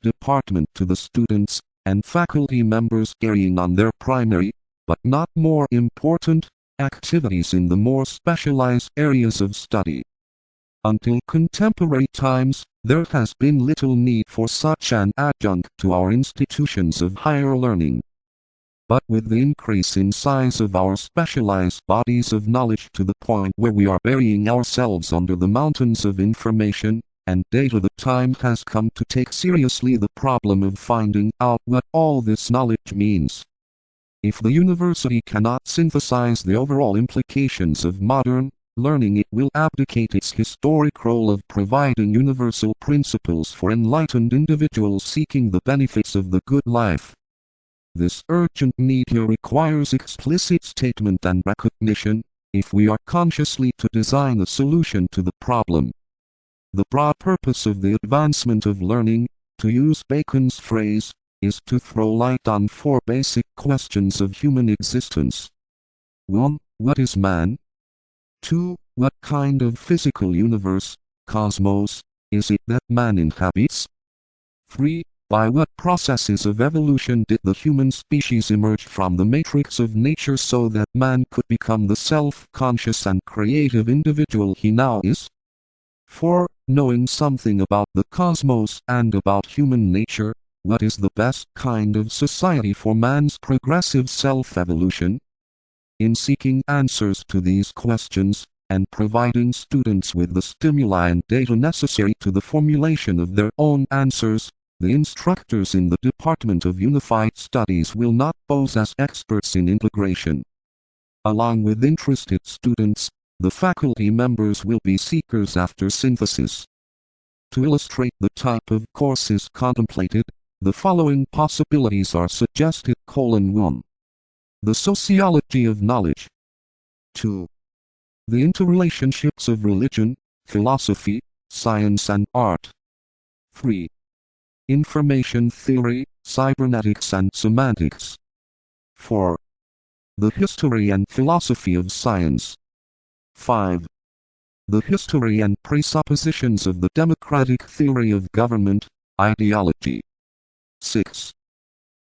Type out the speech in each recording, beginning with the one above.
department to the students and faculty members carrying on their primary, but not more important, activities in the more specialized areas of study. Until contemporary times, there has been little need for such an adjunct to our institutions of higher learning. But with the increase in size of our specialized bodies of knowledge to the point where we are burying ourselves under the mountains of information and data, the time has come to take seriously the problem of finding out what all this knowledge means. If the university cannot synthesize the overall implications of modern learning, it will abdicate its historic role of providing universal principles for enlightened individuals seeking the benefits of the good life. This urgent need here requires explicit statement and recognition, if we are consciously to design a solution to the problem. The broad purpose of the advancement of learning, to use Bacon's phrase, is to throw light on four basic questions of human existence. 1. What is man? 2. What kind of physical universe, cosmos, is it that man inhabits? 3. By what processes of evolution did the human species emerge from the matrix of nature so that man could become the self-conscious and creative individual he now is? 4. Knowing something about the cosmos and about human nature, what is the best kind of society for man's progressive self-evolution? In seeking answers to these questions, and providing students with the stimuli and data necessary to the formulation of their own answers, the instructors in the Department of Unified Studies will not pose as experts in integration. Along with interested students, the faculty members will be seekers after synthesis. To illustrate the type of courses contemplated, the following possibilities are suggested: 1. The sociology of knowledge. 2. The interrelationships of religion, philosophy, science and art. 3. Information theory, cybernetics and semantics. 4. The history and philosophy of science. 5. The history and presuppositions of the democratic theory of government, ideology. 6.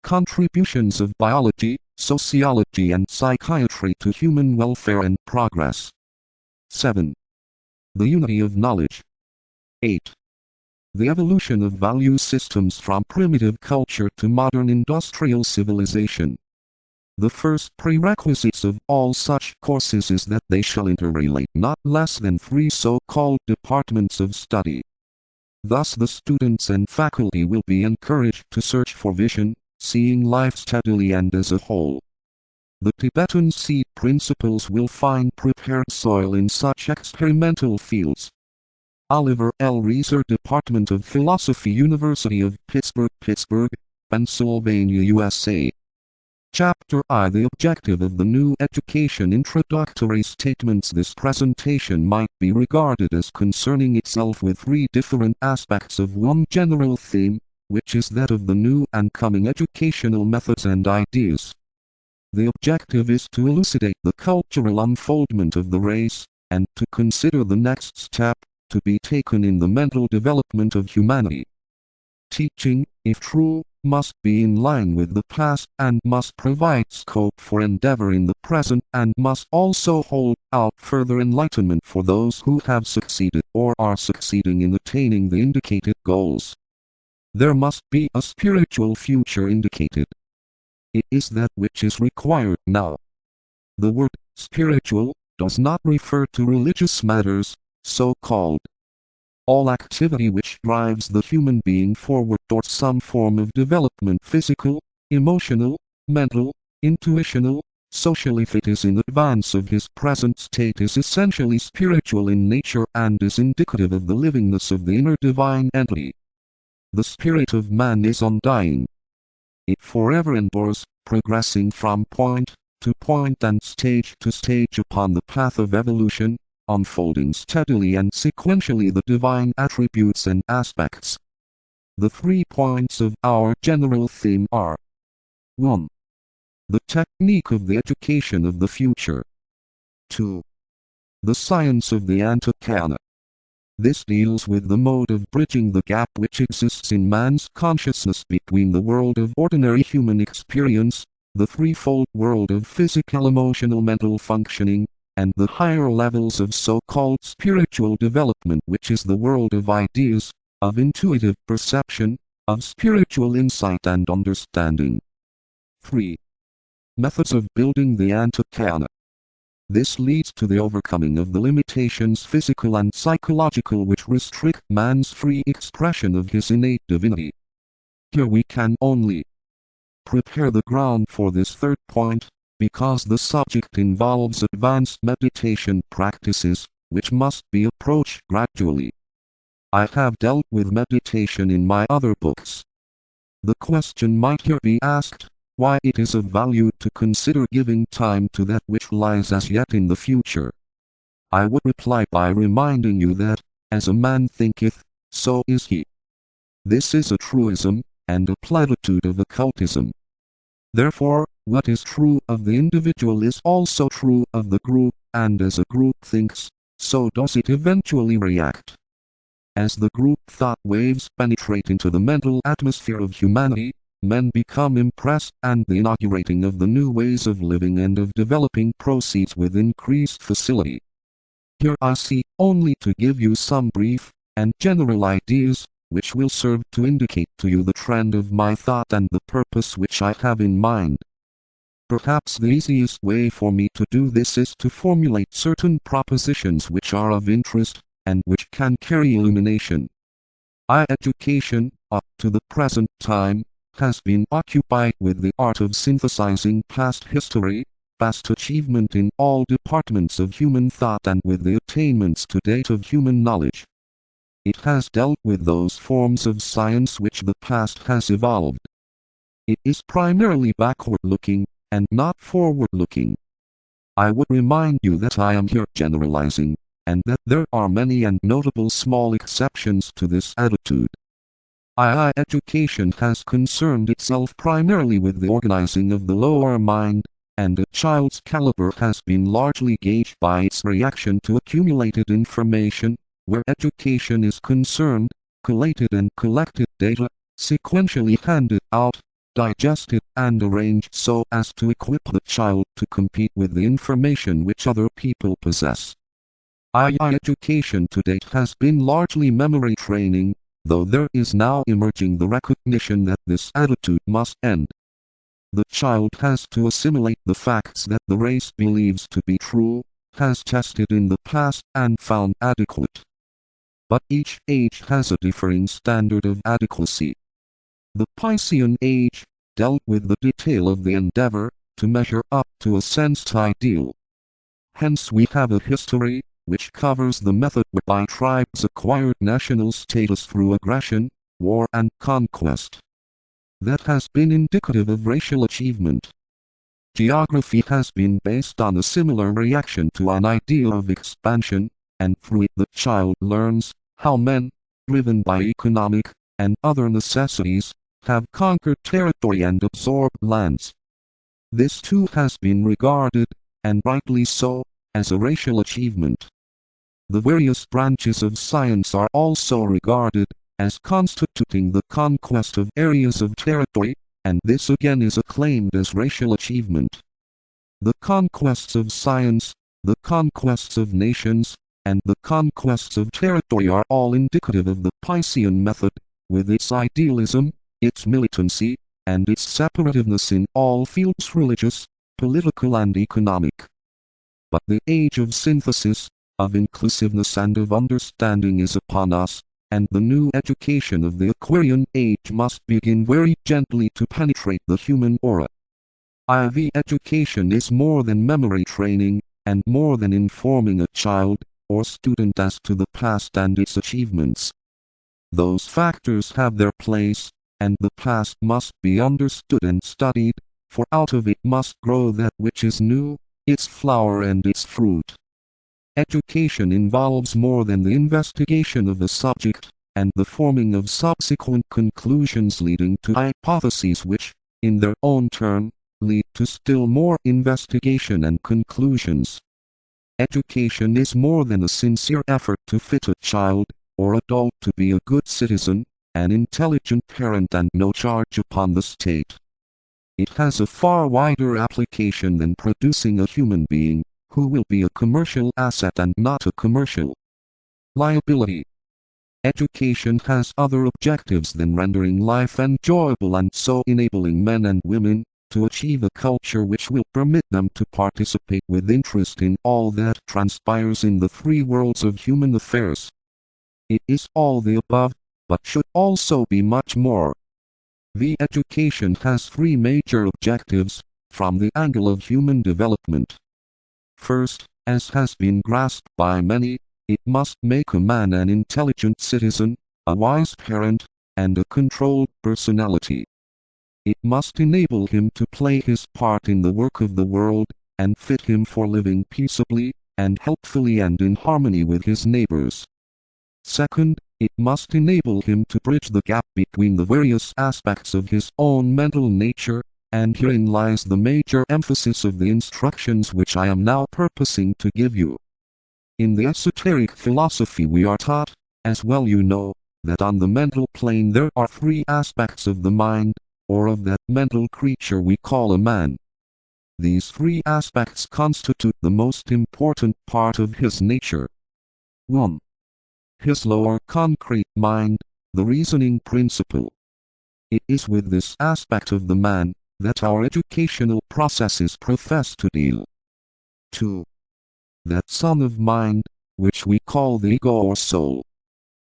Contributions of biology, sociology and psychiatry to human welfare and progress. 7. The unity of knowledge. 8. The evolution of value systems from primitive culture to modern industrial civilization. The first prerequisites of all such courses is that they shall interrelate not less than 3 so-called departments of study. Thus the students and faculty will be encouraged to search for vision, seeing life steadily and as a whole. The Tibetan seed principles will find prepared soil in such experimental fields. Oliver L. Reiser, Department of Philosophy, University of Pittsburgh, Pennsylvania, USA. Chapter I. The objective of the new education. Introductory statements. This presentation might be regarded as concerning itself with 3 different aspects of one general theme, which is that of the new and coming educational methods and ideas. The objective is to elucidate the cultural unfoldment of the race, and to consider the next step to be taken in the mental development of humanity. Teaching, if true, must be in line with the past and must provide scope for endeavor in the present and must also hold out further enlightenment for those who have succeeded or are succeeding in attaining the indicated goals. There must be a spiritual future indicated. It is that which is required now. The word spiritual does not refer to religious matters, so-called. All activity which drives the human being forward towards some form of development, physical, emotional, mental, intuitional, social, if it is in advance of his present state, is essentially spiritual in nature and is indicative of the livingness of the inner divine entity. The spirit of man is undying. It forever endures, progressing from point to point and stage to stage upon the path of evolution, unfolding steadily and sequentially the divine attributes and aspects. The 3 points of our general theme are: 1. The technique of the education of the future. 2. The science of the Anticana. This deals with the mode of bridging the gap which exists in man's consciousness between the world of ordinary human experience, the threefold world of physical, emotional, mental functioning, and the higher levels of so-called spiritual development, which is the world of ideas, of intuitive perception, of spiritual insight and understanding. 3. Methods of building the Anticana. This leads to the overcoming of the limitations physical and psychological which restrict man's free expression of his innate divinity. Here we can only prepare the ground for this third point, because the subject involves advanced meditation practices, which must be approached gradually. I have dealt with meditation in my other books. The question might here be asked, why it is of value to consider giving time to that which lies as yet in the future. I would reply by reminding you that, as a man thinketh, so is he. This is a truism, and a platitude of occultism. Therefore, what is true of the individual is also true of the group, and as a group thinks, so does it eventually react. As the group thought waves penetrate into the mental atmosphere of humanity, men become impressed, and the inaugurating of the new ways of living and of developing proceeds with increased facility. Here I seek only to give you some brief and general ideas, which will serve to indicate to you the trend of my thought and the purpose which I have in mind. Perhaps the easiest way for me to do this is to formulate certain propositions which are of interest, and which can carry illumination. Education, up to the present time, has been occupied with the art of synthesizing past history, past achievement in all departments of human thought, and with the attainments to date of human knowledge. It has dealt with those forms of science which the past has evolved. It is primarily backward-looking, and not forward-looking. I would remind you that I am here generalizing, and that there are many and notable small exceptions to this attitude. Education has concerned itself primarily with the organizing of the lower mind, and a child's caliber has been largely gauged by its reaction to accumulated information. Where education is concerned, collated and collected data, sequentially handed out, digested and arranged so as to equip the child to compete with the information which other people possess. Education to date has been largely memory training, though there is now emerging the recognition that this attitude must end. The child has to assimilate the facts that the race believes to be true, has tested in the past and found adequate. But each age has a differing standard of adequacy. The Piscean age dealt with the detail of the endeavor to measure up to a sensed ideal. Hence we have a history which covers the method whereby tribes acquired national status through aggression, war and conquest. That has been indicative of racial achievement. Geography has been based on a similar reaction to an ideal of expansion, and through it the child learns how men, driven by economic and other necessities, have conquered territory and absorbed lands. This too has been regarded, and rightly so, as a racial achievement. The various branches of science are also regarded as constituting the conquest of areas of territory, and this again is acclaimed as racial achievement. The conquests of science, the conquests of nations, and the conquests of territory are all indicative of the Piscean method, with its idealism, its militancy, and its separativeness in all fields religious, political and economic. But the age of synthesis, of inclusiveness and of understanding is upon us, and the new education of the Aquarian age must begin very gently to penetrate the human aura. Education is more than memory training, and more than informing a child or student as to the past and its achievements. Those factors have their place, and the past must be understood and studied, for out of it must grow that which is new, its flower and its fruit. Education involves more than the investigation of a subject, and the forming of subsequent conclusions leading to hypotheses which, in their own turn, lead to still more investigation and conclusions. Education is more than a sincere effort to fit a child or adult to be a good citizen, an intelligent parent and no charge upon the state. It has a far wider application than producing a human being who will be a commercial asset and not a commercial liability. Education has other objectives than rendering life enjoyable and so enabling men and women to achieve a culture which will permit them to participate with interest in all that transpires in the three worlds of human affairs. It is all the above, but should also be much more. The education has three major objectives, from the angle of human development. First, as has been grasped by many, it must make a man an intelligent citizen, a wise parent, and a controlled personality. It must enable him to play his part in the work of the world, and fit him for living peaceably, and helpfully and in harmony with his neighbors. Second, it must enable him to bridge the gap between the various aspects of his own mental nature, and herein lies the major emphasis of the instructions which I am now purposing to give you. In the esoteric philosophy we are taught, as well you know, that on the mental plane there are three aspects of the mind, or of that mental creature we call a man. These three aspects constitute the most important part of his nature. 1. His lower concrete mind, the reasoning principle. It is with this aspect of the man that our educational processes profess to deal. 2. That son of mind, which we call the ego or soul.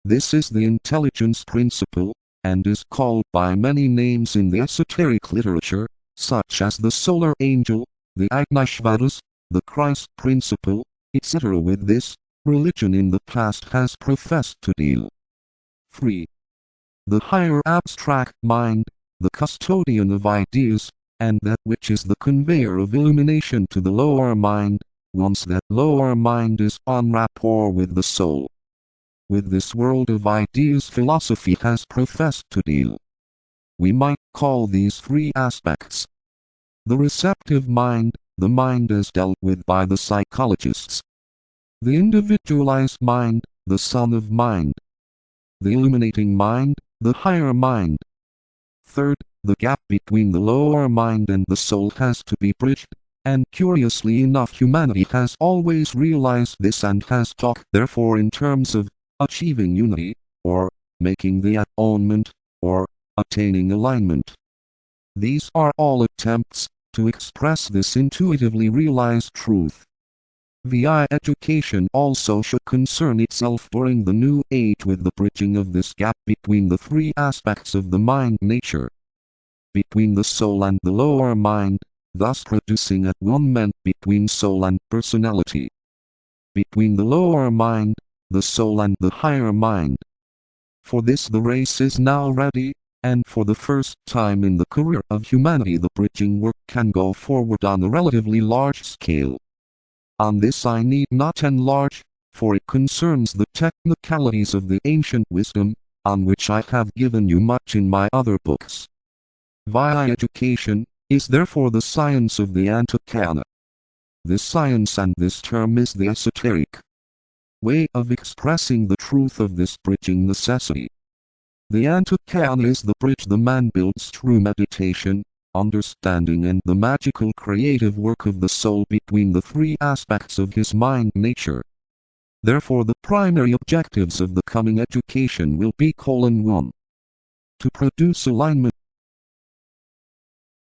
This is the intelligence principle, and is called by many names in the esoteric literature, such as the solar angel, the Agnishvadas, the Christ principle, etc. With this, religion in the past has professed to deal. 3. The higher abstract mind, the custodian of ideas, and that which is the conveyor of illumination to the lower mind, once that lower mind is en rapport with the soul. With this world of ideas philosophy has professed to deal. We might call these three aspects. The receptive mind, the mind as dealt with by the psychologists. The individualized mind, the son of mind. The illuminating mind, the higher mind. Third, the gap between the lower mind and the soul has to be bridged, and curiously enough humanity has always realized this and has talked therefore in terms of achieving unity, or making the atonement, or attaining alignment. These are all attempts to express this intuitively realized truth. VI education also should concern itself during the new age with the bridging of this gap between the three aspects of the mind nature. Between the soul and the lower mind, thus producing at one ment between soul and personality. Between the lower mind, the soul and the higher mind. For this the race is now ready, and for the first time in the career of humanity the bridging work can go forward on a relatively large scale. On this I need not enlarge, for it concerns the technicalities of the ancient wisdom, on which I have given you much in my other books. VI education is therefore the science of the Antikana. This science and this term is the esoteric way of expressing the truth of this bridging necessity. The Antikana is the bridge the man builds through meditation, understanding and the magical creative work of the soul between the three aspects of his mind nature. Therefore the primary objectives of the coming education will be: 1. To produce alignment